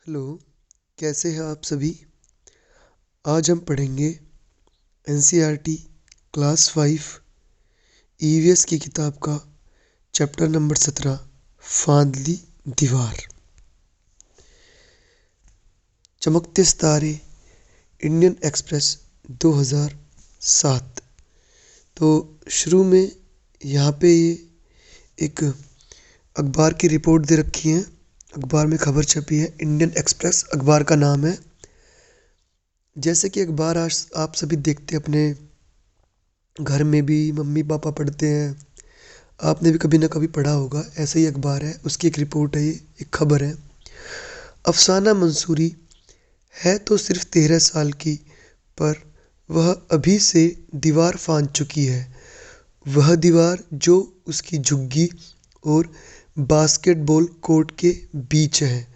Hello, कैसे हैं आप सभी। आज हम पढ़ेंगे एनसीईआरटी क्लास 5 ईवीएस की किताब का चैप्टर नंबर 17 फांदली दीवार। चमकते सितारे, इंडियन एक्सप्रेस 2007। तो शुरू में यहाँ पे ये एक अखबार की रिपोर्ट दे रखी है। अखबार में खबर छपी है, इंडियन एक्सप्रेस अखबार का नाम है। जैसे कि अखबार आज आप सभी देखते अपने घर में भी मम्मी पापा पढ़ते हैं, आपने भी कभी ना कभी पढ़ा होगा। ऐसा ही अखबार है, उसकी एक रिपोर्ट है, ये एक खबर है। अफसाना मंसूरी है तो सिर्फ 13 साल की, पर वह अभी से दीवार फांद चुकी है। वह दीवार जो उसकी झुग्गी और बास्केटबॉल कोर्ट के बीच है।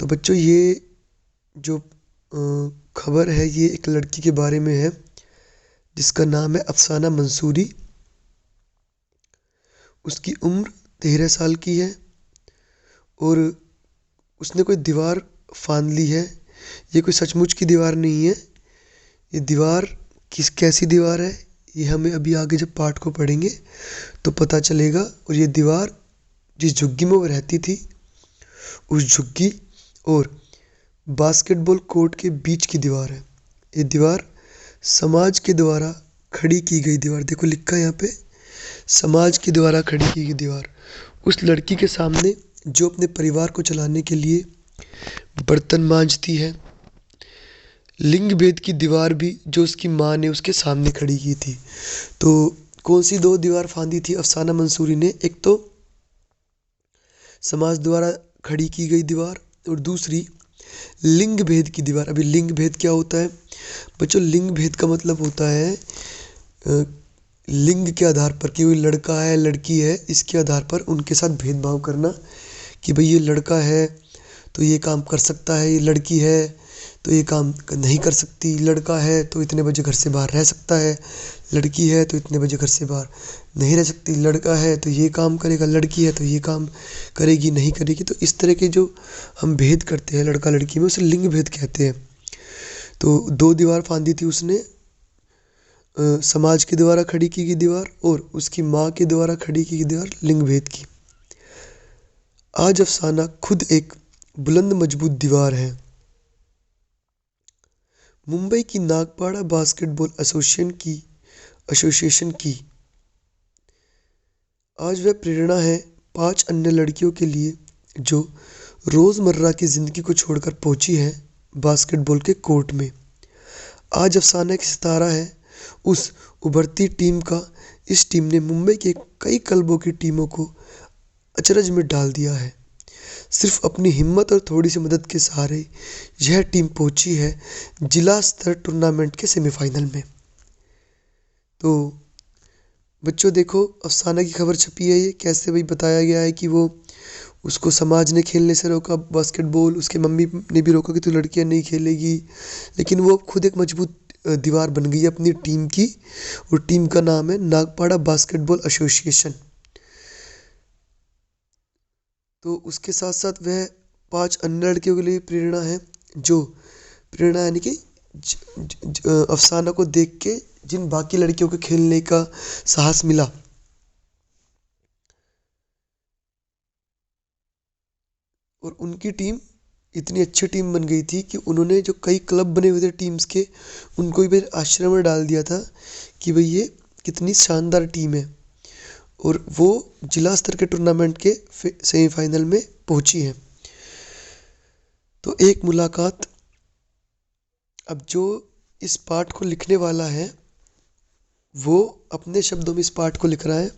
तो बच्चों, ये जो खबर है ये एक लड़की के बारे में है जिसका नाम है अफसाना मंसूरी। उसकी उम्र 13 साल की है और उसने कोई दीवार फांद ली है। ये कोई सचमुच की दीवार नहीं है। ये दीवार कैसी दीवार है, ये हमें अभी आगे जब पाठ को पढ़ेंगे तो पता चलेगा। और ये दीवार जिस झुग्गी में वो रहती थी, उस झुग्गी और बास्केटबॉल कोर्ट के बीच की दीवार है। ये दीवार समाज के द्वारा खड़ी की गई दीवार। देखो लिखा है यहाँ पे, समाज के द्वारा खड़ी की गई दीवार। उस लड़की के सामने जो अपने परिवार को चलाने के लिए बर्तन मांजती है। लिंग भेद की दीवार भी जो उसकी माँ ने उसके सामने खड़ी की थी। तो कौन सी दो दीवार फांदी थी अफसाना मंसूरी ने? एक तो समाज द्वारा खड़ी की गई दीवार और दूसरी लिंग भेद की दीवार। अभी लिंग भेद क्या होता है बच्चों? लिंग भेद का मतलब होता है लिंग के आधार पर कि कोई लड़का है लड़की है, इसके आधार पर उनके साथ भेदभाव करना कि भाई ये लड़का है तो ये काम कर सकता है, ये लड़की है तो ये काम नहीं कर सकती। लड़का है तो इतने बजे घर से बाहर रह सकता है, लड़की है तो इतने बजे घर से बाहर नहीं रह सकती। लड़का है तो ये काम करेगा, लड़की है तो ये काम करेगी नहीं करेगी। तो इस तरह के जो हम भेद करते हैं लड़का लड़की में, उसे लिंग भेद कहते हैं। तो दो दीवार फांदी थी उसने, समाज के द्वारा खड़ी की गई दीवार और उसकी माँ के द्वारा खड़ी की गई दीवार लिंग भेद की। आज अफसाना खुद एक बुलंद मजबूत दीवार है। मुंबई की नागपाड़ा बास्केटबॉल एसोसिएशन की आज वह प्रेरणा है 5 अन्य लड़कियों के लिए जो रोज़मर्रा की ज़िंदगी को छोड़कर पहुंची है बास्केटबॉल के कोर्ट में। आज अफसाना एक सितारा है उस उभरती टीम का। इस टीम ने मुंबई के कई क्लबों की टीमों को अचरज में डाल दिया है। सिर्फ अपनी हिम्मत और थोड़ी सी मदद के सहारे यह टीम पहुंची है जिला स्तर टूर्नामेंट के सेमीफाइनल में। तो बच्चों देखो, अफसाना की खबर छपी है, ये कैसे भाई बताया गया है कि वो उसको समाज ने खेलने से रोका बास्केटबॉल, उसके मम्मी ने भी रोका कि तू लड़कियां नहीं खेलेगी, लेकिन वो खुद एक मजबूत दीवार बन गई है अपनी टीम की। और टीम का नाम है नागपाड़ा बास्केटबॉल एसोसिएशन। तो उसके साथ साथ वह 5 अन्य लड़कियों के लिए प्रेरणा है, जो प्रेरणा यानी कि अफसाना को देख के जिन बाकी लड़कियों को खेलने का साहस मिला। और उनकी टीम इतनी अच्छी टीम बन गई थी कि उन्होंने जो कई क्लब बने हुए थे टीम्स के, उनको भी आश्रय में डाल दिया था कि भाई ये कितनी शानदार टीम है। और वो जिला स्तर के टूर्नामेंट के सेमीफाइनल में पहुंची है। तो एक मुलाकात। अब जो इस पाठ को लिखने वाला है वो अपने शब्दों में इस पाठ को लिख रहा है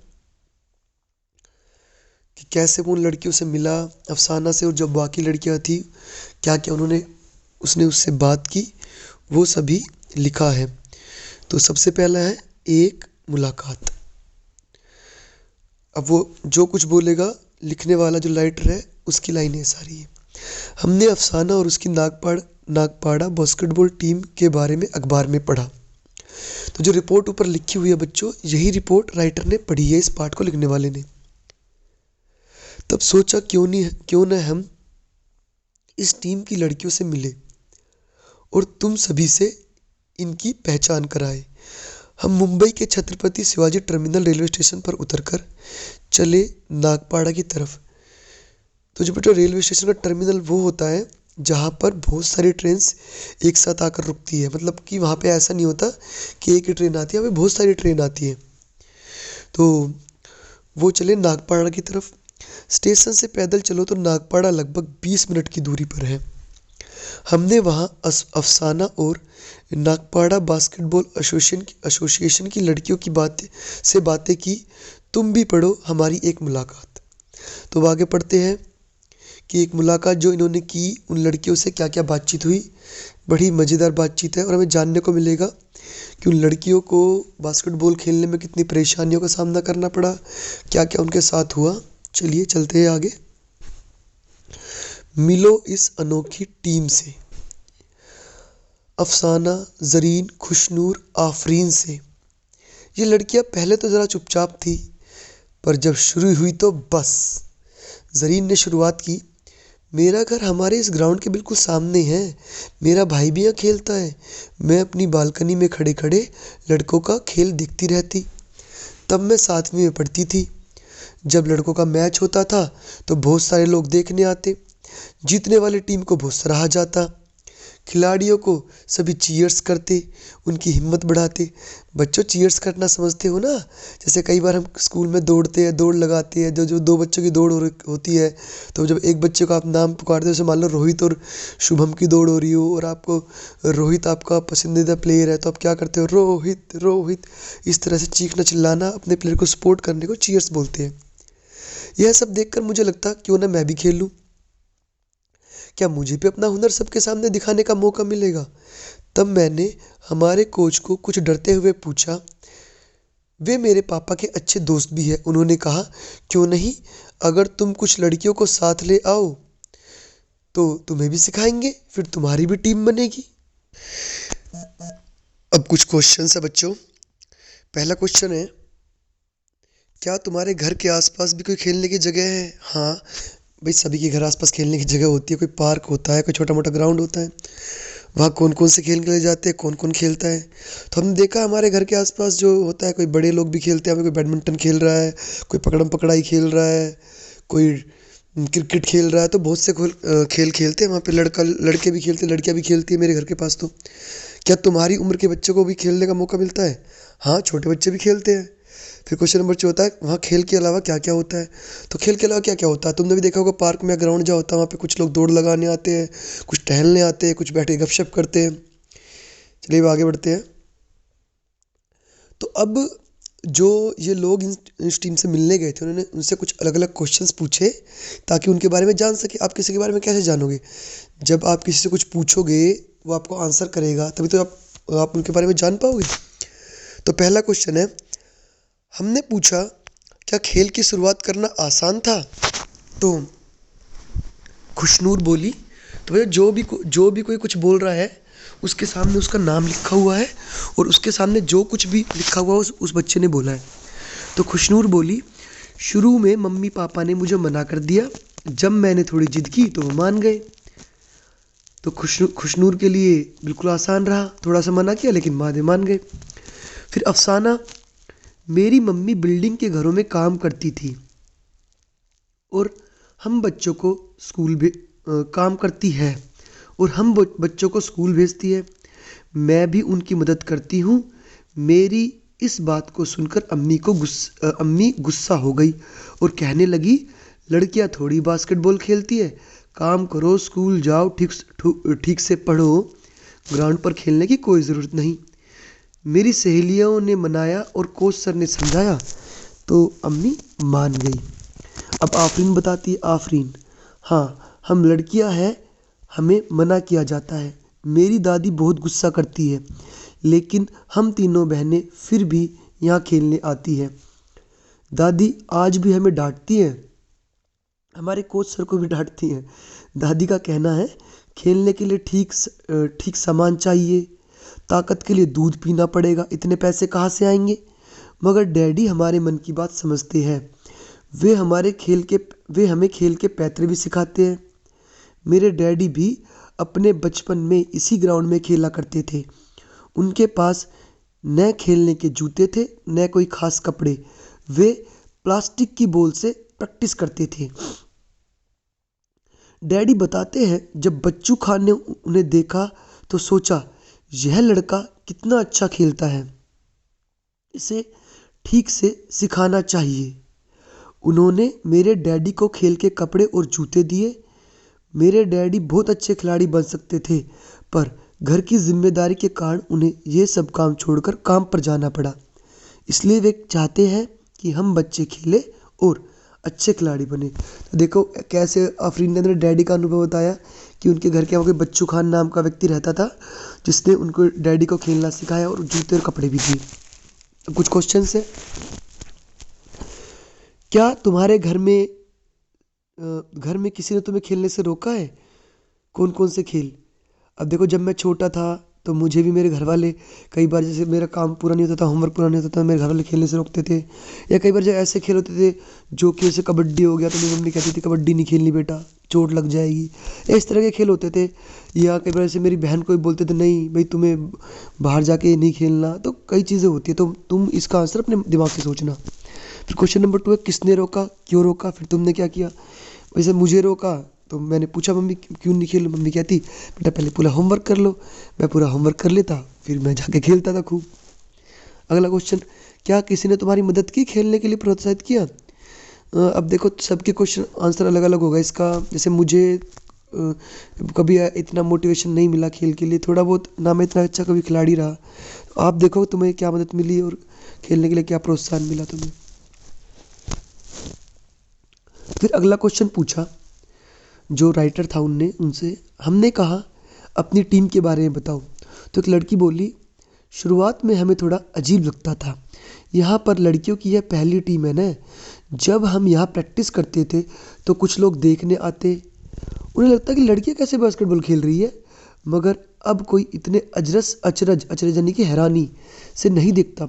कि कैसे वो उन लड़कियों से मिला अफसाना से, और जब बाकी लड़कियां थी क्या क्या उसने उससे बात की, वो सभी लिखा है। तो सबसे पहला है एक मुलाकात। अब वो जो कुछ बोलेगा, लिखने वाला जो राइटर है उसकी लाइनें सारी है। हमने अफसाना और उसकी नागपाड़ा बास्केटबॉल टीम के बारे में अखबार में पढ़ा। तो जो रिपोर्ट ऊपर लिखी हुई है बच्चों, यही रिपोर्ट राइटर ने पढ़ी है, इस पाठ को लिखने वाले ने। तब सोचा क्यों न हम इस टीम की लड़कियों से मिले और तुम सभी से इनकी पहचान कराए। हम मुंबई के Chhatrapati Shivaji terminal railway station पर उतरकर चले नागपाड़ा की तरफ। तो जो बेटा रेलवे स्टेशन का टर्मिनल वो होता है जहाँ पर बहुत सारी ट्रेन्स एक साथ आकर रुकती है। मतलब कि वहाँ पे ऐसा नहीं होता कि एक ही ट्रेन आती है, वहाँ पे बहुत सारी ट्रेन आती है। तो वो चले नागपाड़ा की तरफ। स्टेशन से पैदल चलो तो नागपाड़ा लगभग 20 मिनट की दूरी पर है। हमने वहाँ अफसाना और नागपाड़ा बास्केटबॉल एसोसिएशन की लड़कियों की बातें की। तुम भी पढ़ो हमारी एक मुलाकात। तो आगे पढ़ते हैं कि एक मुलाकात जो इन्होंने की, उन लड़कियों से क्या क्या बातचीत हुई। बड़ी मज़ेदार बातचीत है और हमें जानने को मिलेगा कि उन लड़कियों को बास्केटबॉल खेलने में कितनी परेशानियों का सामना करना पड़ा, क्या क्या उनके साथ हुआ। चलिए चलते हैं आगे। मिलो इस अनोखी टीम से, अफसाना, जरीन, खुशनूर, आफरीन से। ये लड़कियां पहले तो ज़रा चुपचाप थी, पर जब शुरू हुई तो बस। जरीन ने शुरुआत की, मेरा घर हमारे इस ग्राउंड के बिल्कुल सामने है। मेरा भाई भी यहाँ खेलता है। मैं अपनी बालकनी में खड़े खड़े लड़कों का खेल देखती रहती। तब मैं 7वीं में पढ़ती थी। जब लड़कों का मैच होता था तो बहुत सारे लोग देखने आते। जीतने वाली टीम को बहुत सराहा जाता। खिलाड़ियों को सभी चीयर्स करते, उनकी हिम्मत बढ़ाते। बच्चों, चीयर्स करना समझते हो ना? जैसे कई बार हम स्कूल में दौड़ते हैं, दौड़ लगाते हैं, जो 2 बच्चों की दौड़ होती है, तो जब एक बच्चे को आप नाम पुकारते हो, जैसे मान लो रोहित और शुभम की दौड़ हो रही हो और आपको रोहित आपका पसंदीदा प्लेयर है, तो आप क्या करते हो? रोहित रोहित। इस तरह से चीखना चिल्लाना, अपने प्लेयर को सपोर्ट करने को चीयर्स बोलते हैं। यह सब देखकर मुझे लगता क्यों ना मैं भी खेल लूँ। क्या मुझे भी अपना हुनर सबके सामने दिखाने का मौका मिलेगा? तब मैंने हमारे कोच को कुछ डरते हुए पूछा। वे मेरे पापा के अच्छे दोस्त भी हैं। उन्होंने कहा, क्यों नहीं, अगर तुम कुछ लड़कियों को साथ ले आओ तो तुम्हें भी सिखाएंगे, फिर तुम्हारी भी टीम बनेगी। अब कुछ क्वेश्चन है बच्चों। पहला क्वेश्चन है, क्या तुम्हारे घर के आसपास भी कोई खेलने की जगह है? हाँ भाई, सभी के घर आसपास खेलने की जगह होती है। कोई पार्क होता है, कोई छोटा मोटा ग्राउंड होता है। वहाँ कौन कौन से खेल खेले जाते हैं, कौन कौन खेलता है? तो हमने देखा हमारे घर के आसपास जो होता है, कोई बड़े लोग भी खेलते हैं। कोई बैडमिंटन खेल रहा है, कोई पकड़म पकड़ाई खेल रहा है, कोई क्रिकेट खेल रहा है। तो बहुत से खेल खेलते हैं वहाँ पे। लड़के भी खेलते, लड़कियाँ भी खेलती है मेरे घर के पास। तो क्या तुम्हारी उम्र के बच्चों को भी खेलने का मौका मिलता है? हाँ, छोटे बच्चे भी खेलते हैं। फिर क्वेश्चन नंबर 2 होता है, वहाँ खेल के अलावा क्या क्या होता है? तो खेल के अलावा क्या क्या होता है? तुमने भी देखा होगा, पार्क में ग्राउंड जहाँ होता है वहाँ पे कुछ लोग दौड़ लगाने आते हैं, कुछ टहलने आते हैं, कुछ बैठे गपशप करते हैं। चलिए अब आगे बढ़ते हैं। तो अब जो ये लोग इस टीम से मिलने गए थे, उन्होंने उनसे कुछ अलग अलग क्वेश्चंस पूछे ताकि उनके बारे में जान सके। आप किसी के बारे में कैसे जानोगे? जब आप किसी से कुछ पूछोगे, वो आपको आंसर करेगा, तभी तो आप उनके बारे में जान पाओगे। तो पहला क्वेश्चन है, हमने पूछा, क्या खेल की शुरुआत करना आसान था? तो खुशनूर बोली, तो भैया जो भी कोई कुछ बोल रहा है, उसके सामने उसका नाम लिखा हुआ है और उसके सामने जो कुछ भी लिखा हुआ है उस बच्चे ने बोला है। तो खुशनूर बोली, शुरू में मम्मी पापा ने मुझे मना कर दिया। जब मैंने थोड़ी जिद की तो वो मान गए। तो खुशनूर के लिए बिल्कुल आसान रहा। थोड़ा सा मना किया लेकिन मान गए। फिर अफसाना, मेरी मम्मी बिल्डिंग के घरों में काम करती थी और हम बच्चों को काम करती है और हम बच्चों को स्कूल भेजती है। मैं भी उनकी मदद करती हूँ। मेरी इस बात को सुनकर अम्मी गुस्सा हो गई और कहने लगी, लड़कियाँ थोड़ी बास्केटबॉल खेलती है, काम करो, स्कूल जाओ, ठीक से पढ़ो, ग्राउंड पर खेलने की कोई ज़रूरत नहीं। मेरी सहेलियों ने मनाया और कोच सर ने समझाया तो अम्मी मान गई। अब आफरीन बताती है। आफरीन, हाँ, हम लड़कियां हैं, हमें मना किया जाता है। मेरी दादी बहुत गुस्सा करती है, लेकिन हम तीनों बहनें फिर भी यहाँ खेलने आती है। दादी आज भी हमें डांटती है, हमारे कोच सर को भी डांटती हैं। दादी का कहना है, खेलने के लिए ठीक सामान चाहिए, ताकत के लिए दूध पीना पड़ेगा, इतने पैसे कहाँ से आएंगे? मगर डैडी हमारे मन की बात समझते हैं। वे हमें खेल के पैतरे भी सिखाते हैं। मेरे डैडी भी अपने बचपन में इसी ग्राउंड में खेला करते थे। उनके पास न खेलने के जूते थे न कोई खास कपड़े। वे प्लास्टिक की बॉल से प्रैक्टिस करते थे। डैडी बताते हैं, जब बच्चू खान ने उन्हें देखा तो सोचा, यह लड़का कितना अच्छा खेलता है, इसे ठीक से सिखाना चाहिए। उन्होंने मेरे डैडी को खेल के कपड़े और जूते दिए। मेरे डैडी बहुत अच्छे खिलाड़ी बन सकते थे, पर घर की जिम्मेदारी के कारण उन्हें यह सब काम छोड़कर काम पर जाना पड़ा। इसलिए वे चाहते हैं कि हम बच्चे खेलें और अच्छे खिलाड़ी बने। तो देखो कैसे आफरीन ने अपने डैडी का अनुभव बताया कि उनके घर के वहाँ कोई बच्चू खान नाम का व्यक्ति रहता था, जिसने उनको डैडी को खेलना सिखाया और जूते और कपड़े भी दिए। तो कुछ क्वेश्चन है। क्या तुम्हारे घर में किसी ने तुम्हें खेलने से रोका है? कौन कौन से खेल? अब देखो, जब मैं छोटा था तो मुझे भी मेरे घर वाले कई बार, जैसे मेरा काम पूरा नहीं होता था, होमवर्क पूरा नहीं होता था, मेरे घर वाले खेलने से रोकते थे। या कई बार जब ऐसे खेल होते थे जो कि जैसे कबड्डी हो गया, तो मेरी मम्मी कहती थी कबड्डी नहीं खेलनी बेटा, चोट लग जाएगी। इस तरह के खेल होते थे। या कई बार ऐसे मेरी बहन को भी बोलते थे, नहीं भाई तुम्हें बाहर जाके नहीं खेलना। तो कई चीज़ें होती है, तो तुम इसका आंसर अपने दिमाग से सोचना। फिर क्वेश्चन नंबर 2 है, किसने रोका, क्यों रोका, फिर तुमने क्या किया? वैसे मुझे रोका तो मैंने पूछा मम्मी क्यों नहीं खेलो? मम्मी कहती, बेटा पहले पूरा होमवर्क कर लो। मैं पूरा होमवर्क कर लेता, फिर मैं जाके खेलता था खूब। अगला क्वेश्चन, क्या किसी ने तुम्हारी मदद की खेलने के लिए, प्रोत्साहित किया? अब देखो सबके क्वेश्चन आंसर अलग अलग होगा इसका। जैसे मुझे कभी इतना मोटिवेशन नहीं मिला खेल के लिए, थोड़ा बहुत ना मैं इतना अच्छा कभी खिलाड़ी रहा। आप देखो तुम्हें क्या मदद मिली और खेलने के लिए क्या प्रोत्साहन मिला तुम्हें। फिर अगला क्वेश्चन पूछा जो राइटर था उनसे हमने कहा अपनी टीम के बारे में बताओ। तो एक लड़की बोली, शुरुआत में हमें थोड़ा अजीब लगता था, यहाँ पर लड़कियों की यह पहली टीम है ना। जब हम यहाँ प्रैक्टिस करते थे तो कुछ लोग देखने आते, उन्हें लगता कि लड़कियाँ कैसे बास्केटबॉल खेल रही है, मगर अब कोई इतने अचरज यानी कि हैरानी से नहीं देखता।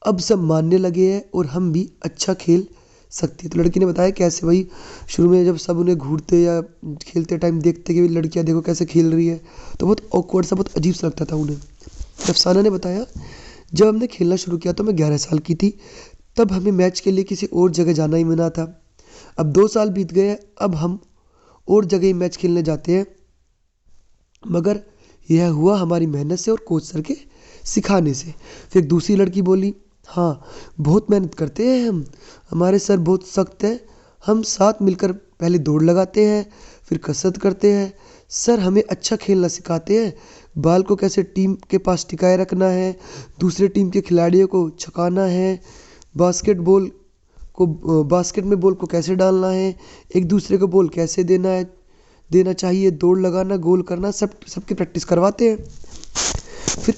अब सब मानने लगे हैं और हम भी अच्छा खेल सकती है। तो लड़की ने बताया कैसे भाई, शुरू में जब सब उन्हें घूरते या खेलते टाइम देखते कि लड़कियां देखो कैसे खेल रही है, तो बहुत ऑकवर्ड सा, बहुत अजीब सा लगता था उन्हें। अफसाना ने बताया, जब हमने खेलना शुरू किया तो मैं 11 साल की थी। तब हमें मैच के लिए किसी और जगह जाना ही मना था। अब 2 साल बीत गए, अब हम और जगह ही मैच खेलने जाते हैं, मगर यह हुआ हमारी मेहनत से और कोच सर के सिखाने से। फिर दूसरी लड़की बोली, हाँ बहुत मेहनत करते हैं हम, हमारे सर बहुत सख्त हैं। हम साथ मिलकर पहले दौड़ लगाते हैं, फिर कसरत करते हैं। सर हमें अच्छा खेलना सिखाते हैं, बॉल को कैसे टीम के पास टिकाए रखना है, दूसरे टीम के खिलाड़ियों को छकाना है, बास्केट में बॉल को कैसे डालना है, एक दूसरे को बॉल कैसे देना चाहिए, दौड़ लगाना, गोल करना, सबकी प्रैक्टिस करवाते हैं। फिर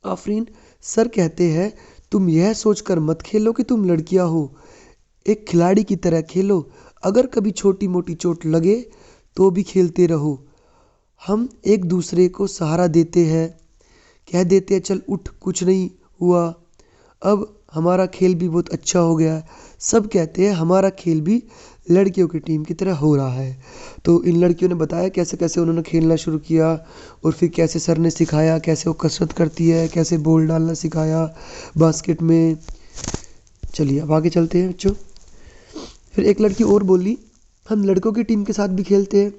आफरीन सर कहते हैं, तुम यह सोचकर मत खेलो कि तुम लड़कियां हो, एक खिलाड़ी की तरह खेलो। अगर कभी छोटी मोटी चोट लगे तो भी खेलते रहो। हम एक दूसरे को सहारा देते हैं, कह देते हैं चल उठ, कुछ नहीं हुआ। अब हमारा खेल भी बहुत अच्छा हो गया है। सब कहते हैं हमारा खेल भी लड़कियों की टीम की तरह हो रहा है। तो इन लड़कियों ने बताया कैसे कैसे उन्होंने खेलना शुरू किया और फिर कैसे सर ने सिखाया, कैसे वो कसरत करती है, कैसे बॉल डालना सिखाया बास्केट में। चलिए अब आगे चलते हैं बच्चों। फिर एक लड़की और बोली, हम लड़कों की टीम के साथ भी खेलते हैं।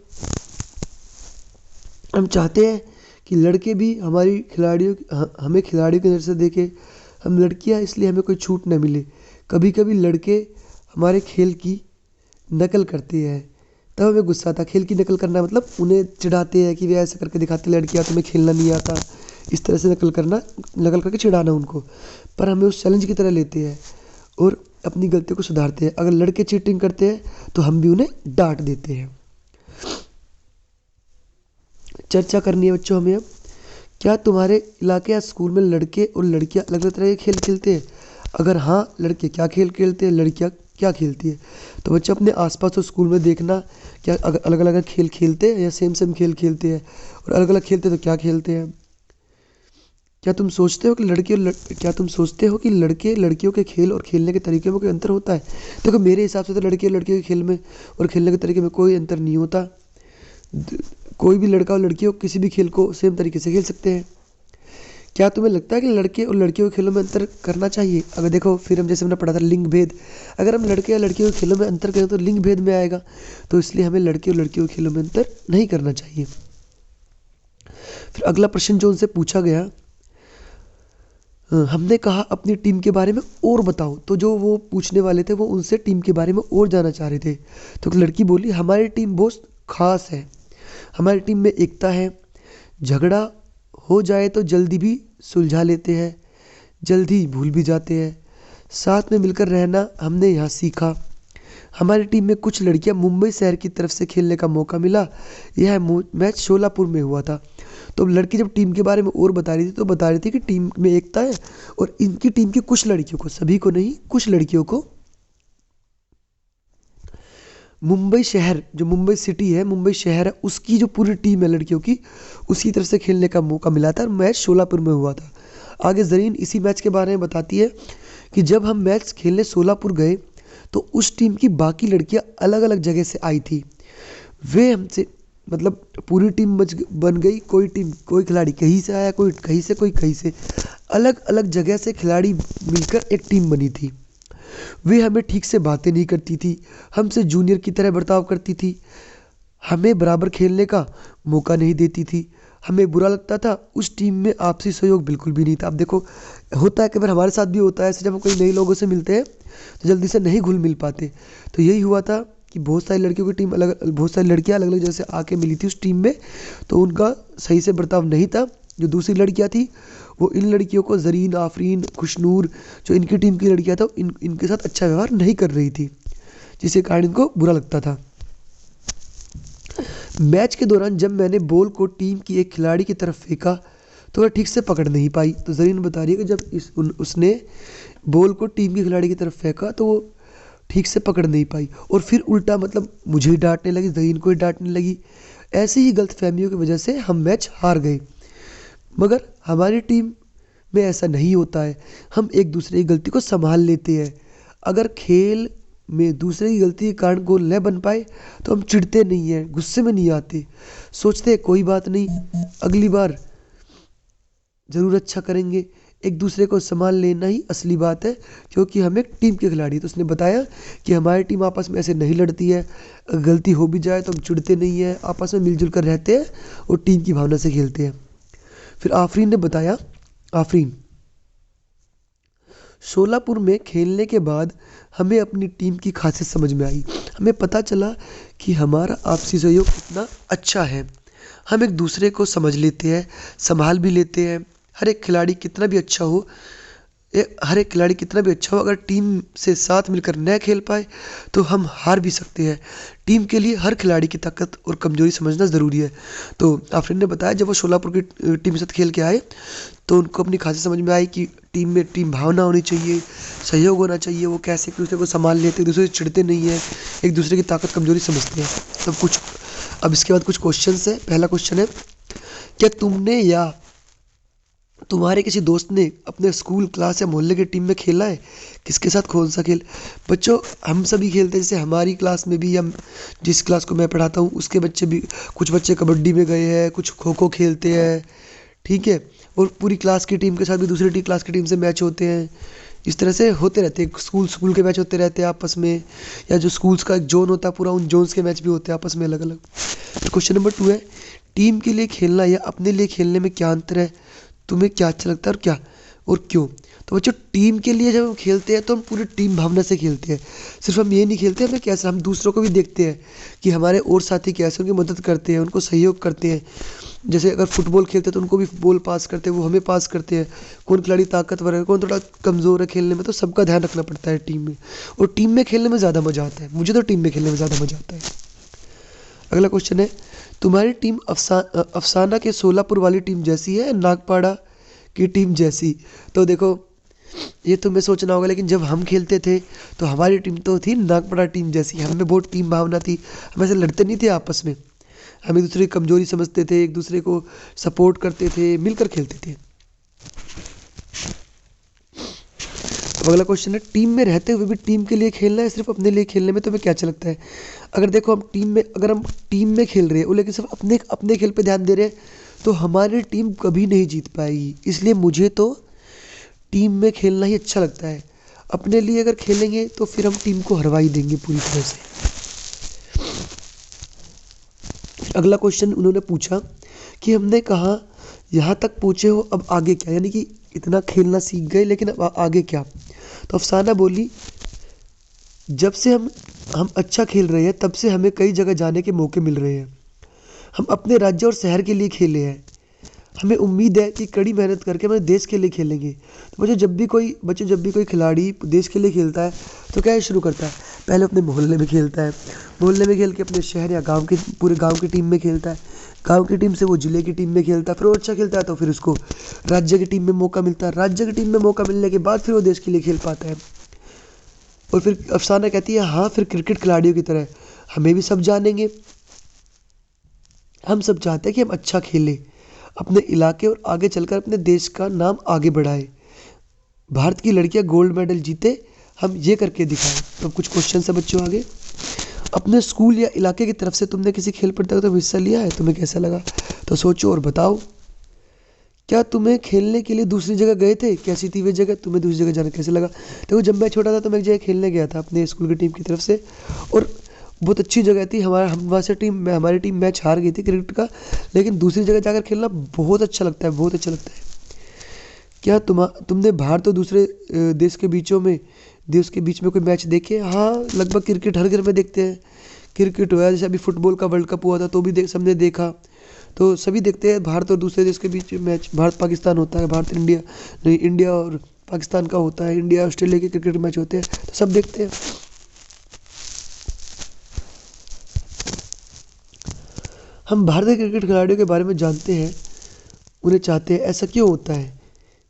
हम चाहते हैं कि लड़के भी हमें खिलाड़ियों की नज़र से देखें। हम लड़कियां, इसलिए हमें कोई छूट न मिले। कभी कभी लड़के हमारे खेल की नकल करते हैं, तब हमें गुस्सा आता। खेल की नकल करना मतलब उन्हें चिढ़ाते हैं कि वे ऐसे करके दिखाते, लड़कियां तुम्हें खेलना नहीं आता, इस तरह से नकल करके चिढ़ाना उनको। पर हमें उस चैलेंज की तरह लेते हैं और अपनी गलतियों को सुधारते हैं। अगर लड़के चीटिंग करते हैं तो हम भी उन्हें डांट देते हैं। चर्चा करनी है बच्चों हमें अब। क्या तुम्हारे इलाके या स्कूल में लड़के और लड़कियां अलग अलग तरह के खेल खेलते हैं? अगर हाँ, लड़के क्या खेल खेलते हैं, लड़कियां क्या खेलती है? तो बच्चे अपने आसपास तो स्कूल में देखना, क्या अलग अलग खेल खेलते हैं या सेम खेल खेलते हैं, और अलग अलग खेलते हैं तो क्या खेलते हैं। क्या तुम सोचते हो कि क्या तुम सोचते हो कि लड़के लड़कियों के खेल और खेलने के तरीके में कोई अंतर होता है? देखो मेरे हिसाब से तो लड़के और लड़कियों के खेल में और खेलने के तरीके में कोई अंतर नहीं होता। कोई भी लड़का और लड़की हो किसी भी खेल को सेम तरीके से खेल सकते हैं। क्या तुम्हें लगता है कि लड़के और लड़कियों के खेलों में अंतर करना चाहिए? अगर देखो फिर हम जैसे हमने पढ़ा था लिंग भेद, अगर हम लड़के या लड़कियों के खेलों में अंतर करें तो लिंग भेद में आएगा, तो इसलिए हमें लड़के और लड़कियों के खेलों में अंतर नहीं करना चाहिए। फिर अगला प्रश्न जो उनसे पूछा गया, हमने कहा अपनी टीम के बारे में और बताओ। तो जो वो पूछने वाले थे वो उनसे टीम के बारे में और जानना चाह रहे थे। तो लड़की बोली हमारी टीम बहुत खास है, हमारी टीम में एकता है, झगड़ा हो जाए तो जल्दी भी सुलझा लेते हैं, जल्दी भूल भी जाते हैं, साथ में मिलकर रहना हमने यहाँ सीखा। हमारी टीम में कुछ लड़कियां मुंबई शहर की तरफ से खेलने का मौका मिला। यह मैच शोलापुर में हुआ था। तो लड़की जब टीम के बारे में और बता रही थी तो बता रही थी कि टीम में एकता है और इनकी टीम की कुछ लड़कियों को, सभी को नहीं, कुछ लड़कियों को मुंबई शहर, जो मुंबई सिटी है, मुंबई शहर है, उसकी जो पूरी टीम है लड़कियों की, उसकी तरफ से खेलने का मौका मिला था और मैच शोलापुर में हुआ था। आगे जरीन इसी मैच के बारे में बताती है कि जब हम मैच खेलने सोलापुर गए तो उस टीम की बाकी लड़कियां अलग अलग जगह से आई थी। वे हमसे मतलब पूरी टीम बन गई, कोई खिलाड़ी कहीं से आया, कोई कहीं से, कोई कहीं से, अलग अलग जगह से खिलाड़ी मिलकर एक टीम बनी थी। वे हमें ठीक से बातें नहीं करती थी, हमसे जूनियर की तरह बर्ताव करती थी, हमें बराबर खेलने का मौका नहीं देती थी, हमें बुरा लगता था। उस टीम में आपसी सहयोग बिल्कुल भी नहीं था। अब देखो होता है कि अगर हमारे साथ भी होता है ऐसे, जब हम कोई नए लोगों से मिलते हैं तो जल्दी से नहीं घुल मिल पाते। तो यही हुआ था कि बहुत सारी लड़कियों की टीम बहुत सारी लड़कियां अलग अलग जगह से आके मिली थी उस टीम में, तो उनका सही से बर्ताव नहीं था। जो दूसरी लड़कियां थी वो इन लड़कियों को, जरीन, आफरीन, खुशनूर, जो इनकी टीम की लड़कियां था, इनके साथ अच्छा व्यवहार नहीं कर रही थी, जिसके कारण इनको बुरा लगता था। मैच के दौरान जब मैंने बॉल को टीम की एक खिलाड़ी की तरफ फेंका तो वह ठीक से पकड़ नहीं पाई। तो जरीन बता रही है कि जब उसने बॉल को टीम के खिलाड़ी की तरफ फेंका तो वो ठीक से पकड़ नहीं पाई और फिर उल्टा मतलब मुझे ही डांटने लगी, जरीन को ही डांटने लगी। ऐसी ही गलतफहमियों की वजह से हम मैच हार गए। मगर हमारी टीम में ऐसा नहीं होता है, हम एक दूसरे की गलती को संभाल लेते हैं। अगर खेल में दूसरे की गलती के कारण गोल न बन पाए तो हम चिढ़ते नहीं हैं, गुस्से में नहीं आते, सोचते हैं कोई बात नहीं, अगली बार ज़रूर अच्छा करेंगे। एक दूसरे को संभाल लेना ही असली बात है, क्योंकि हम एक टीम के खिलाड़ी। तो उसने बताया कि हमारी टीम आपस में ऐसे नहीं लड़ती है, गलती हो भी जाए तो हम चिढ़ते नहीं हैं, आपस में मिलजुल कर रहते हैं और टीम की भावना से खेलते हैं। फिर आफरीन ने बताया, आफरीन, शोलापुर में खेलने के बाद हमें अपनी टीम की खासियत समझ में आई। हमें पता चला कि हमारा आपसी सहयोग कितना अच्छा है, हम एक दूसरे को समझ लेते हैं, संभाल भी लेते हैं। हर एक खिलाड़ी कितना भी अच्छा हो, अगर टीम से साथ मिलकर न खेल पाए तो हम हार भी सकते हैं। टीम के लिए हर खिलाड़ी की ताकत और कमजोरी समझना ज़रूरी है। तो आफरीन ने बताया जब वो शोलापुर की टीम के साथ खेल के आए तो उनको अपनी खासियत समझ में आई कि टीम में टीम भावना होनी चाहिए, सहयोग होना चाहिए, वो कैसे एक दूसरे को संभाल लेते, एक दूसरे से चिढ़ते नहीं है, एक दूसरे की ताकत कमजोरी समझते हैं सब कुछ। अब इसके बाद कुछ क्वेश्चन है। पहला क्वेश्चन है, क्या तुमने या तुम्हारे किसी दोस्त ने अपने स्कूल, क्लास या मोहल्ले की टीम में खेला है? किसके साथ कौन सा खेल? बच्चों हम सभी खेलते हैं, जैसे हमारी क्लास में भी, हम जिस क्लास को मैं पढ़ाता हूँ उसके बच्चे भी, कुछ बच्चे कबड्डी में गए हैं, कुछ खो खो खेलते हैं, ठीक है, और पूरी क्लास की टीम के साथ भी दूसरी क्लास की टीम से मैच होते हैं। इस तरह से होते रहते हैं, स्कूल के मैच होते रहते हैं आपस में, या जो स्कूल्स का एक जोन होता है पूरा, उन जोन्स के मैच भी होते हैं आपस में अलग अलग। क्वेश्चन नंबर 2 है, टीम के लिए खेलना या अपने लिए खेलने में क्या अंतर है? तुम्हें क्या अच्छा लगता है और क्या और क्यों? तो बच्चों टीम के लिए जब हम खेलते हैं तो हम पूरी टीम भावना से खेलते हैं। सिर्फ हम ये नहीं खेलते, हमें कैसे, हम दूसरों को भी देखते हैं कि हमारे और साथी कैसे, उनकी मदद करते हैं, उनको सहयोग करते हैं। जैसे अगर फुटबॉल खेलते हैं तो उनको भी बॉल पास करते हैं, वो हमें पास करते हैं। कौन खिलाड़ी ताकतवर है, कौन थोड़ा कमज़ोर है खेलने में, तो सबका ध्यान रखना पड़ता है टीम में। और टीम में खेलने में ज़्यादा मज़ा आता है, मुझे तो टीम में खेलने में ज़्यादा मज़ा आता है। अगला क्वेश्चन है, तुम्हारी टीम अफसाना के सोलापुर वाली टीम जैसी है, नागपाड़ा की टीम जैसी? तो देखो ये तुम्हें सोचना होगा, लेकिन जब हम खेलते थे तो हमारी टीम तो थी नागपाड़ा टीम जैसी। हमें बहुत टीम भावना थी, हम ऐसे लड़ते नहीं थे आपस में, हम एक दूसरे की कमजोरी समझते थे, एक दूसरे को सपोर्ट करते थे, मिलकर खेलते थे। अब अगला क्वेश्चन है, टीम में रहते हुए भी टीम के लिए खेलना है सिर्फ अपने लिए खेलने में तुम्हें क्या अच्छा लगता है? अगर देखो हम टीम में खेल रहे हैं और लेकिन सिर्फ अपने अपने खेल पे ध्यान दे रहे हैं तो हमारी टीम कभी नहीं जीत पाएगी। इसलिए मुझे तो टीम में खेलना ही अच्छा लगता है। अपने लिए अगर खेलेंगे तो फिर हम टीम को हरवा ही देंगे पूरी तरह से। अगला क्वेश्चन उन्होंने पूछा कि हमने कहा यहाँ तक पहुँचे हो, अब आगे क्या? यानी कि इतना खेलना सीख गए लेकिन अब आगे क्या? तो अफसाना बोली, जब से हम अच्छा खेल रहे हैं तब से हमें कई जगह जाने के मौके मिल रहे हैं। हम अपने राज्य और शहर के लिए खेले हैं। हमें उम्मीद है कि कड़ी मेहनत करके हम देश के लिए खेलेंगे। तो जब भी कोई खिलाड़ी देश के लिए खेलता है तो क्या शुरू करता है? पहले अपने मोहल्ले में खेलता है, मोहल्ले में खेल के अपने शहर या गांव के पूरे गांव की टीम में खेलता है, गांव की टीम से वो जिले की टीम में खेलता है, फिर वो अच्छा खेलता है तो फिर उसको राज्य की टीम में मौका मिलता है, राज्य की टीम में मौका मिलने के बाद फिर वो देश के लिए खेल पाता है। और फिर अफसाना कहती है, हाँ फिर क्रिकेट खिलाड़ियों की तरह हमें भी सब जानेंगे। हम सब चाहते हैं कि हम अच्छा खेलें, अपने इलाके और आगे चलकर अपने देश का नाम आगे बढ़ाएं। भारत की लड़कियां गोल्ड मेडल जीते, हम ये करके दिखाएं। तो कुछ क्वेश्चन है बच्चों आगे। अपने स्कूल या इलाके की तरफ से तुमने किसी खेल प्रतियोगिता में हिस्सा लिया है? तुम्हें कैसा लगा? तो सोचो और बताओ। क्या तुम्हें खेलने के लिए दूसरी जगह गए थे? कैसी थी वे जगह? तुम्हें दूसरी जगह जाना कैसे लगा? देखो जब मैं छोटा था तो मैं एक जगह खेलने गया था अपने स्कूल की टीम की तरफ से, और बहुत अच्छी जगह थी। हमारी टीम मैच हार गई थी क्रिकेट का, लेकिन दूसरी जगह जाकर खेलना बहुत अच्छा लगता है, बहुत अच्छा लगता है। क्या तुमने भारत और दूसरे देश के बीच में कोई मैच देखे? हाँ, लगभग क्रिकेट हर घर में देखते हैं। क्रिकेट हुआ, जैसे अभी फुटबॉल का वर्ल्ड कप हुआ था तो भी सबने देखा। तो सभी देखते हैं भारत और दूसरे देश के बीच मैच। भारत पाकिस्तान होता है, भारत इंडिया नहीं, इंडिया और पाकिस्तान का होता है, इंडिया ऑस्ट्रेलिया के क्रिकेट मैच होते हैं, तो सब देखते हैं। हम भारतीय क्रिकेट खिलाड़ियों के बारे में जानते हैं, उन्हें चाहते हैं, ऐसा क्यों होता है?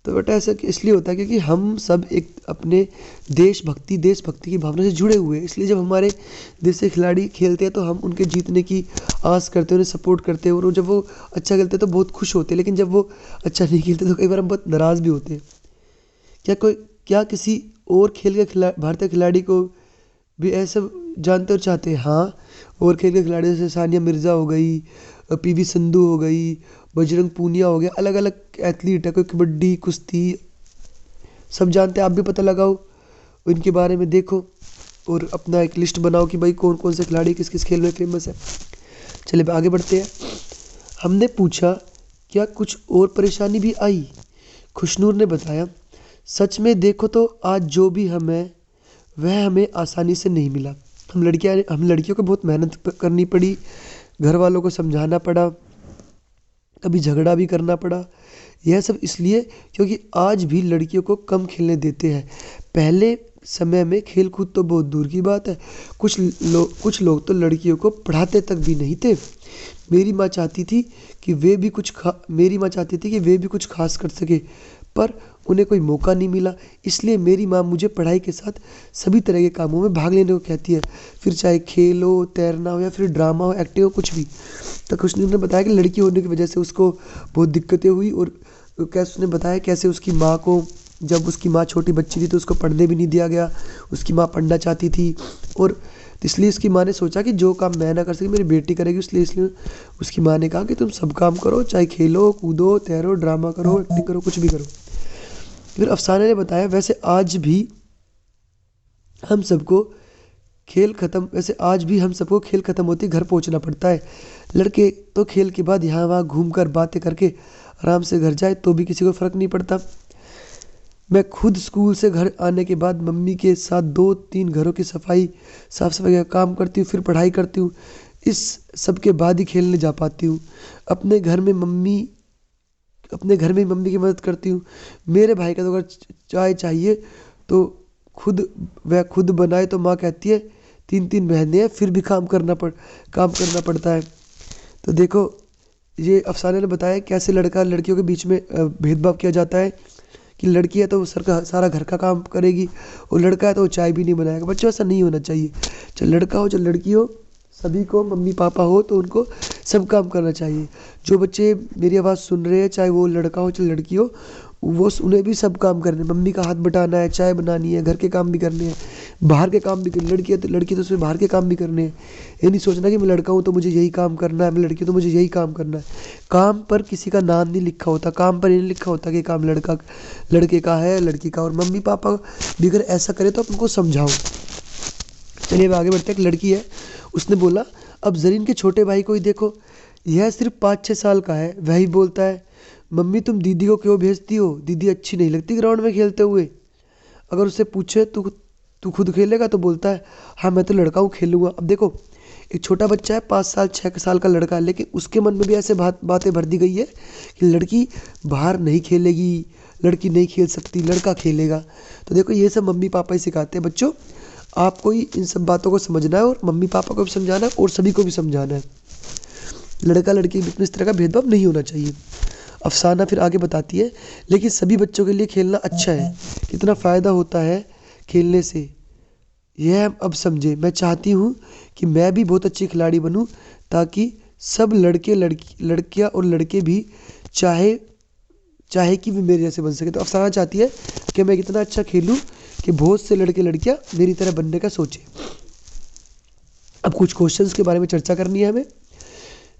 तो बेटा ऐसा इसलिए होता है क्योंकि हम सब एक अपने देशभक्ति की भावना से जुड़े हुए हैं। इसलिए जब हमारे देश से खिलाड़ी खेलते हैं तो हम उनके जीतने की आस करते हैं, उन्हें सपोर्ट करते हैं, और जब वो अच्छा खेलते हैं तो बहुत खुश होते हैं। लेकिन जब वो अच्छा नहीं खेलते तो कई बार हम बहुत नाराज़ भी होते हैं। क्या किसी और खेल के भारतीय खिलाड़ी को भी ऐसा जानते और चाहते हैं? हाँ, और खेल के खिलाड़ी जैसे सानिया मिर्ज़ा हो गई, पीवी संधू हो गई, बजरंग पूनिया हो गया, अलग अलग एथलीट है, कोई कबड्डी, कुश्ती, सब जानते हैं। आप भी पता लगाओ इनके बारे में, देखो और अपना एक लिस्ट बनाओ कि भाई कौन कौन से खिलाड़ी किस किस खेल में फेमस है। चलिए आगे बढ़ते हैं। हमने पूछा, क्या कुछ और परेशानी भी आई? खुशनूर ने बताया, सच में देखो तो आज जो भी हमें वह हमें आसानी से नहीं मिला। हम लड़कियों को बहुत मेहनत करनी पड़ी, घर वालों को समझाना पड़ा, कभी झगड़ा भी करना पड़ा। यह सब इसलिए क्योंकि आज भी लड़कियों को कम खेलने देते हैं। पहले समय में खेल कूद तो बहुत दूर की बात है, कुछ लोग तो लड़कियों को पढ़ाते तक भी नहीं थे। मेरी माँ चाहती थी कि वे भी कुछ खास कर सके, पर उन्हें कोई मौका नहीं मिला। इसलिए मेरी माँ मुझे पढ़ाई के साथ सभी तरह के कामों में भाग लेने को कहती है, फिर चाहे खेल हो, तैरना हो या फिर ड्रामा हो, एक्टिंग हो, कुछ भी। तो खुशनूर ने बताया कि लड़की होने की वजह से उसको बहुत दिक्कतें हुई, और कैसे उसने बताया कैसे उसकी माँ को, जब उसकी माँ छोटी बच्ची थी तो उसको पढ़ने भी नहीं दिया गया। उसकी माँ पढ़ना चाहती थी, और इसलिए उसकी माँ ने सोचा कि जो काम मैं ना कर सकी मेरी बेटी करेगी। इसलिए उसकी माँ ने कहा कि तुम सब काम करो, चाहे खेलो, कूदो, तैरो, ड्रामा करो, एक्टिंग करो, कुछ भी करो। फिर अफसाने ने बताया, वैसे आज भी हम सबको खेल ख़त्म होते घर पहुंचना पड़ता है। लड़के तो खेल के बाद यहाँ वहाँ घूमकर बातें करके आराम से घर जाए तो भी किसी को फ़र्क नहीं पड़ता। मैं खुद स्कूल से घर आने के बाद मम्मी के साथ 2-3 घरों की साफ़ सफाई का काम करती हूँ, फिर पढ़ाई करती हूँ। इस सब के बाद ही खेलने जा पाती हूँ। अपने घर में मम्मी की मदद करती हूँ। मेरे भाई का तो अगर चाय चाहिए तो खुद बनाए तो माँ कहती है 3-3 बहनें हैं फिर भी काम करना पड़ता है। तो देखो ये अफसाने ने बताया कैसे लड़का लड़कियों के बीच में भेदभाव किया जाता है कि लड़की है तो सारा घर का काम करेगी, और लड़का है तो वो चाय भी नहीं बनाएगा। बच्चों ऐसा नहीं होना चाहिए। चाहे लड़का हो चाहे लड़की हो, सभी को मम्मी पापा हो तो उनको सब काम करना चाहिए। जो बच्चे मेरी आवाज़ सुन रहे हैं, चाहे वो लड़का हो चाहे लड़की हो, उन्हें भी सब काम करने, मम्मी का हाथ बटाना है, चाय बनानी है, घर के काम भी करने हैं, बाहर के काम भी करने। लड़की तो उसमें बाहर के काम भी करने हैं। ये नहीं सोचना कि मैं लड़का हूँ तो मुझे यही काम करना है, मैं लड़की हूँ तो मुझे यही काम करना है। काम पर किसी का नाम नहीं लिखा होता, काम पर ये नहीं लिखा होता कि काम लड़के का है, लड़की का। और मम्मी पापा भी अगर ऐसा करे तो आप उनको समझाओ। चलिए अब आगे बढ़ते हैं। एक लड़की है, उसने बोला, अब जरीन के छोटे भाई को ही देखो, यह सिर्फ 5-6 साल का है। वही बोलता है, मम्मी तुम दीदी को क्यों भेजती हो, दीदी अच्छी नहीं लगती ग्राउंड में खेलते हुए। अगर उससे पूछे तू खुद खेलेगा तो बोलता है, हाँ मैं तो लड़का हूँ, खेलूंगा। अब देखो, एक छोटा बच्चा है, 5 साल 6 साल का लड़का है, लेकिन उसके मन में भी ऐसे बातें भर दी गई है कि लड़की बाहर नहीं खेलेगी, लड़की नहीं खेल सकती, लड़का खेलेगा। तो देखो, ये सब मम्मी पापा ही सिखाते हैं बच्चों। आपको ही इन सब बातों को समझना है और मम्मी पापा को भी समझाना है और सभी को भी समझाना है। लड़का लड़की के बीच में इस तरह का भेदभाव नहीं होना चाहिए। अफसाना फिर आगे बताती है, लेकिन सभी बच्चों के लिए खेलना अच्छा है, कितना फ़ायदा होता है खेलने से, यह हम अब समझे। मैं चाहती हूँ कि मैं भी बहुत अच्छी खिलाड़ी बनूँ, ताकि सब लड़कियाँ और लड़के भी चाहे कि भी मेरे जैसे बन सके। तो अफसाना चाहती है कि मैं कितना अच्छा खेलूँ कि बहुत से लड़के लड़कियाँ मेरी तरह बनने का सोचें। अब कुछ क्वेश्चंस के बारे में चर्चा करनी है हमें।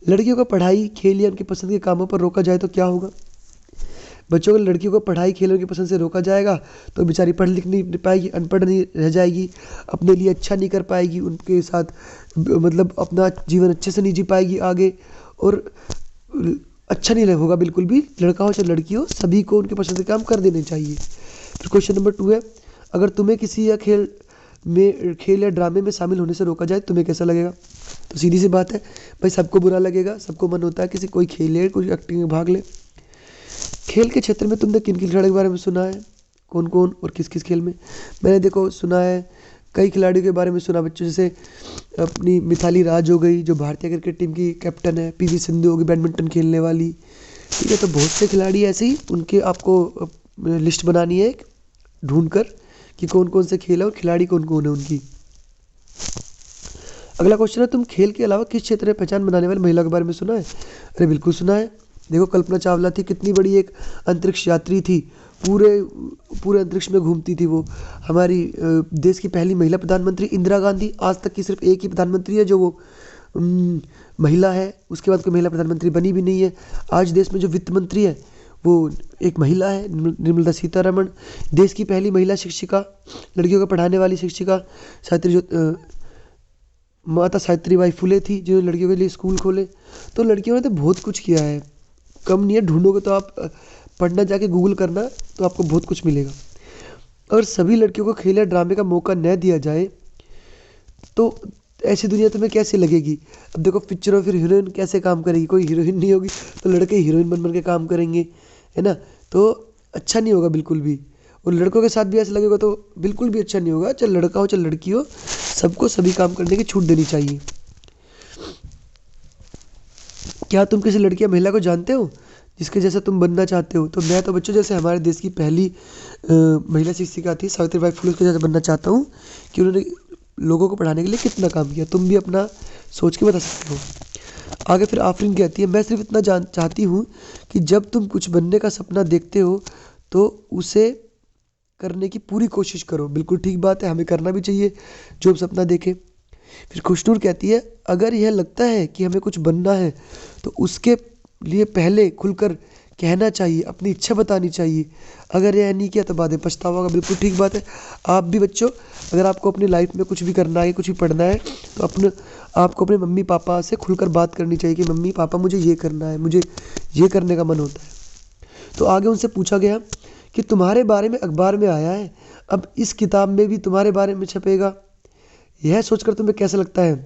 लड़कियों को पढ़ाई, खेल या उनकी पसंद के कामों पर रोका जाए तो क्या होगा? बच्चों को, लड़कियों को पढ़ाई, खेल उनकी पसंद से रोका जाएगा तो बेचारी पढ़ लिख नहीं पाएगी, अनपढ़ नहीं रह जाएगी, अपने लिए अच्छा नहीं कर पाएगी, उनके साथ मतलब अपना जीवन अच्छे से नहीं जी पाएगी आगे, और अच्छा नहीं होगा बिल्कुल भी। लड़का हो चाहे लड़की हो, सभी को उनके पसंद के काम कर देने चाहिए। फिर क्वेश्चन नंबर 2 है, अगर तुम्हें किसी खेल या ड्रामे में शामिल होने से रोका जाए तुम्हें कैसा लगेगा? तो सीधी सी बात है भाई, सबको बुरा लगेगा, सबको मन होता है किसी कोई खेले, कोई एक्टिंग में भाग ले। खेल के क्षेत्र में तुमने किन किन खिलाड़ियों के बारे में सुना है, कौन कौन और किस किस खेल में? मैंने देखो सुना है, कई खिलाड़ियों के बारे में सुना बच्चों, जैसे अपनी मिताली राज हो गई जो भारतीय क्रिकेट टीम की कैप्टन है, पीवी सिंधु होगी बैडमिंटन खेलने वाली, ठीक है। तो बहुत से खिलाड़ी ऐसे ही, उनके आपको लिस्ट बनानी है एक, ढूंढ कर कि कौन कौन से खेल है और खिलाड़ी कौन कौन है उनकी। अगला क्वेश्चन है, तुम खेल के अलावा किस क्षेत्र में पहचान बनाने वाली महिला के बारे में सुना है? अरे बिल्कुल सुना है। देखो, कल्पना चावला थी, कितनी बड़ी एक अंतरिक्ष यात्री थी, पूरे अंतरिक्ष में घूमती थी वो। हमारी देश की पहली महिला प्रधानमंत्री इंदिरा गांधी, आज तक की सिर्फ एक ही प्रधानमंत्री है जो वो महिला है, उसके बाद कोई महिला प्रधानमंत्री बनी भी नहीं है। आज देश में जो वित्त मंत्री है वो एक महिला है, निर्मला सीतारमण। देश की पहली महिला शिक्षिका, लड़कियों को पढ़ाने वाली शिक्षिका माता सावित्रीबाई फुले थी, जिन्होंने लड़कियों के लिए स्कूल खोले। तो लड़कियों ने तो बहुत कुछ किया है, कम नहीं है। ढूंढोगे तो आप पढ़ना, जाके गूगल करना तो आपको बहुत कुछ मिलेगा। अगर सभी लड़कियों को खेल या ड्रामे का मौका न दिया जाए तो ऐसी दुनिया तुम्हें कैसे लगेगी? अब देखो, पिक्चरों फिर हीरोइन कैसे काम करेगी? कोई हीरोइन नहीं होगी तो लड़के हीरोइन बन के काम करेंगे, है ना? तो अच्छा नहीं होगा बिल्कुल भी। और लड़कों के साथ भी ऐसा लगेगा तो बिल्कुल भी अच्छा नहीं होगा। चाहे लड़का हो चाहे लड़की हो, सबको सभी काम करने की छूट देनी चाहिए। क्या तुम किसी लड़की या महिला को जानते हो जिसके जैसा तुम बनना चाहते हो? तो मैं तो बच्चों जैसे हमारे देश की पहली महिला शिक्षिका थी सावित्रीबाई फुले, उसके जैसा बनना चाहता हूँ कि उन्होंने लोगों को पढ़ाने के लिए कितना काम किया। तुम भी अपना सोच के बता सकते हो। आगे फिर आफरीन कहती है, मैं सिर्फ इतना चाहती हूँ कि जब तुम कुछ बनने का सपना देखते हो तो उसे करने की पूरी कोशिश करो। बिल्कुल ठीक बात है, हमें करना भी चाहिए जो हम सपना देखें। फिर खुशनूर कहती है, अगर यह लगता है कि हमें कुछ बनना है तो उसके लिए पहले खुलकर कहना चाहिए, अपनी इच्छा बतानी चाहिए। अगर यह नहीं किया तो बाद में पछतावा होगा। बिल्कुल ठीक बात है। आप भी बच्चों, अगर आपको अपनी लाइफ में कुछ भी करना है, कुछ भी पढ़ना है, तो आपको अपने मम्मी पापा से खुलकर बात करनी चाहिए कि मम्मी पापा मुझे ये करना है, मुझे ये करने का मन होता है। तो आगे उनसे पूछा गया कि तुम्हारे बारे में अखबार में आया है, अब इस किताब में भी तुम्हारे बारे में छपेगा, यह सोचकर तुम्हें कैसा लगता है?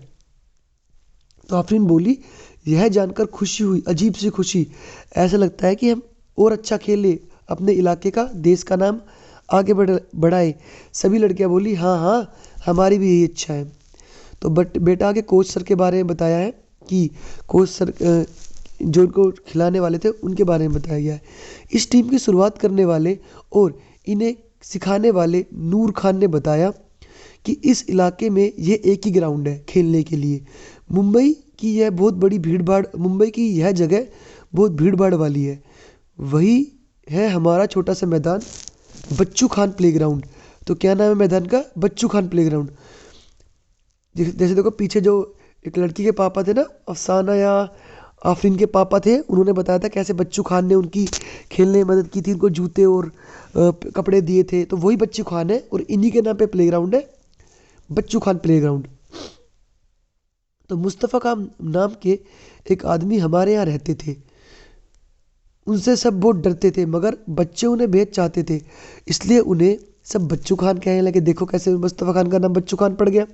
तो आफरीन बोली, यह जानकर खुशी हुई, अजीब सी खुशी। ऐसा लगता है कि हम और अच्छा खेले, अपने इलाके का, देश का नाम आगे बढ़ाए। सभी लड़कियां बोली, हाँ हाँ, हमारी भी यही इच्छा है। तो बेटा आगे कोच सर के बारे में बताया है कि कोच सर जो उनको खिलाने वाले थे उनके बारे में बताया गया है। इस टीम की शुरुआत करने वाले और इन्हें सिखाने वाले नूर खान ने बताया कि इस इलाके में ये एक ही ग्राउंड है खेलने के लिए। मुंबई की यह जगह बहुत भीड़ भाड़ वाली है। वही है हमारा छोटा सा मैदान, बच्चू खान प्लेग्राउंड। तो क्या नाम है मैदान का? बच्चू खान प्लेग्राउंड। जैसे देखो पीछे जो एक लड़की के पापा थे ना, अफसाना या आफरीन के पापा थे, उन्होंने बताया था कैसे बच्चू खान ने उनकी खेलने में मदद की थी, उनको जूते और कपड़े दिए थे। तो वही बच्चू खान है और इन्हीं के नाम पे प्लेग्राउंड है, बच्चू खान प्लेग्राउंड। तो मुस्तफ़ा खान नाम के एक आदमी हमारे यहाँ रहते थे। उनसे सब बहुत डरते थे, मगर बच्चे उन्हें बेहद चाहते थे, इसलिए उन्हें सब बच्चू खान कहने लगे। देखो कैसे मुस्तफ़ा खान का नाम बच्चू खान पड़ गया।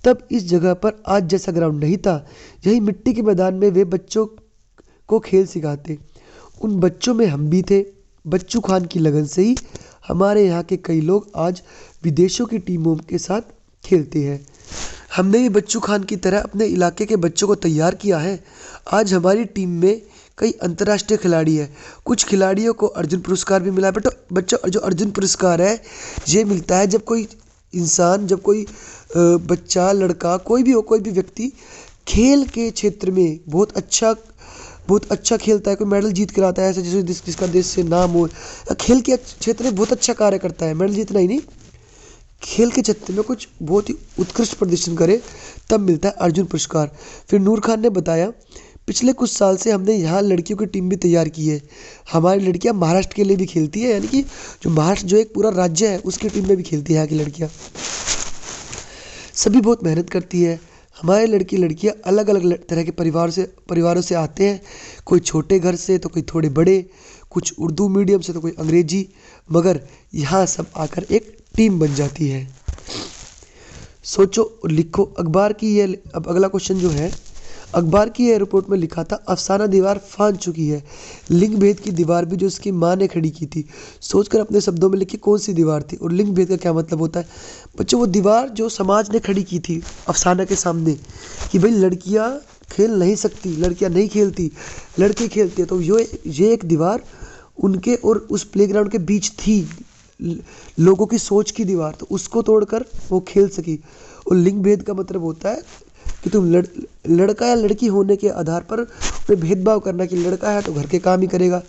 तब इस जगह पर आज जैसा ग्राउंड नहीं था। यही मिट्टी के मैदान में वे बच्चों को खेल सिखाते। उन बच्चों में हम भी थे। बच्चू खान की लगन से ही हमारे यहाँ के कई लोग आज विदेशों की टीमों के साथ खेलते हैं। हमने भी बच्चू खान की तरह अपने इलाके के बच्चों को तैयार किया है। आज हमारी टीम में कई अंतर्राष्ट्रीय खिलाड़ी हैं। कुछ खिलाड़ियों को अर्जुन पुरस्कार भी मिला है। बच्चों, जो अर्जुन पुरस्कार है ये मिलता है जब कोई इंसान, जब कोई बच्चा, लड़का, कोई भी हो, कोई भी व्यक्ति खेल के क्षेत्र में बहुत अच्छा खेलता है, कोई मेडल जीत कर आता है, ऐसे जैसे जिसका देश से नाम हो, खेल के क्षेत्र में बहुत अच्छा कार्य करता है, मेडल जीतना ही नहीं, खेल के क्षेत्र में कुछ बहुत ही उत्कृष्ट प्रदर्शन करे, तब मिलता है अर्जुन पुरस्कार। फिर नूर खान ने बताया, पिछले कुछ साल से हमने यहाँ लड़कियों की टीम भी तैयार की है। हमारी लड़कियाँ महाराष्ट्र के लिए भी खेलती है, यानी कि जो महाराष्ट्र जो एक पूरा राज्य है उसकी टीम में भी खेलती है यहाँ की लड़कियाँ। सभी बहुत मेहनत करती है। हमारे लड़कियाँ अलग अलग तरह के परिवारों से आते हैं। कोई छोटे घर से तो कोई थोड़े बड़े, कुछ उर्दू मीडियम से तो कोई अंग्रेजी, मगर यहाँ सब आकर एक टीम बन जाती है। सोचो और लिखो। अखबार की ये अब अगला क्वेश्चन जो है, अखबार की यह रिपोर्ट में लिखा था अफसाना दीवार फांद चुकी है। लिंग भेद की दीवार भी जो उसकी माँ ने खड़ी की थी। सोचकर अपने शब्दों में लिखी कौन सी दीवार थी और लिंग भेद का क्या मतलब होता है। बच्चों, वो दीवार जो समाज ने खड़ी की थी अफसाना के सामने कि भाई लड़कियाँ खेल नहीं सकती, लड़कियाँ नहीं खेलती, लड़के खेलते हैं। तो ये एक दीवार उनके और उस प्लेग्राउंड के बीच थी, लोगों की सोच की दीवार, तो उसको तोड़कर वो खेल सकी। और लिंग भेद का मतलब होता है कि तुम लड़का या लड़की होने के आधार पर भेदभाव करना, कि लड़का है तो घर के काम ही करेगा,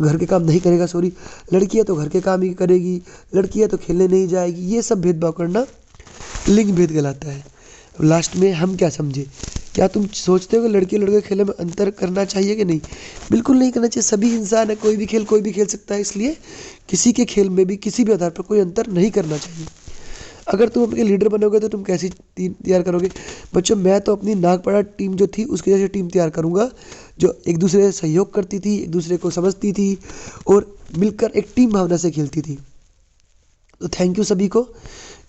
घर के काम नहीं करेगा, सॉरी, लड़की है तो घर के काम ही करेगी, लड़की है तो खेलने नहीं जाएगी, ये सब भेदभाव करना लिंग भेद कहलाता है। लास्ट में हम क्या समझे? क्या तुम सोचते हो कि लड़की लड़के खेल में अंतर करना चाहिए कि नहीं? बिल्कुल नहीं करना चाहिए। सभी इंसान है, कोई भी खेल सकता है, इसलिए किसी के खेल में भी किसी भी आधार पर कोई अंतर नहीं करना चाहिए। अगर तुम अपने लीडर बनोगे तो तुम कैसी टीम तैयार करोगे? बच्चों, मैं तो अपनी नागपाड़ा टीम जो थी उसकी जैसी टीम तैयार करूंगा, जो एक दूसरे से सहयोग करती थी, एक दूसरे को समझती थी और मिलकर एक टीम भावना से खेलती थी। तो थैंक यू सभी को।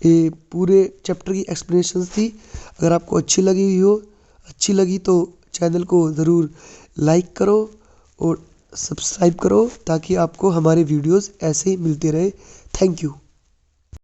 ये पूरे चैप्टर की एक्सप्लेनेशंस थी। अगर आपको अच्छी लगी तो चैनल को ज़रूर लाइक करो और सब्सक्राइब करो, ताकि आपको हमारे वीडियोस ऐसे ही मिलते रहे। Thank you.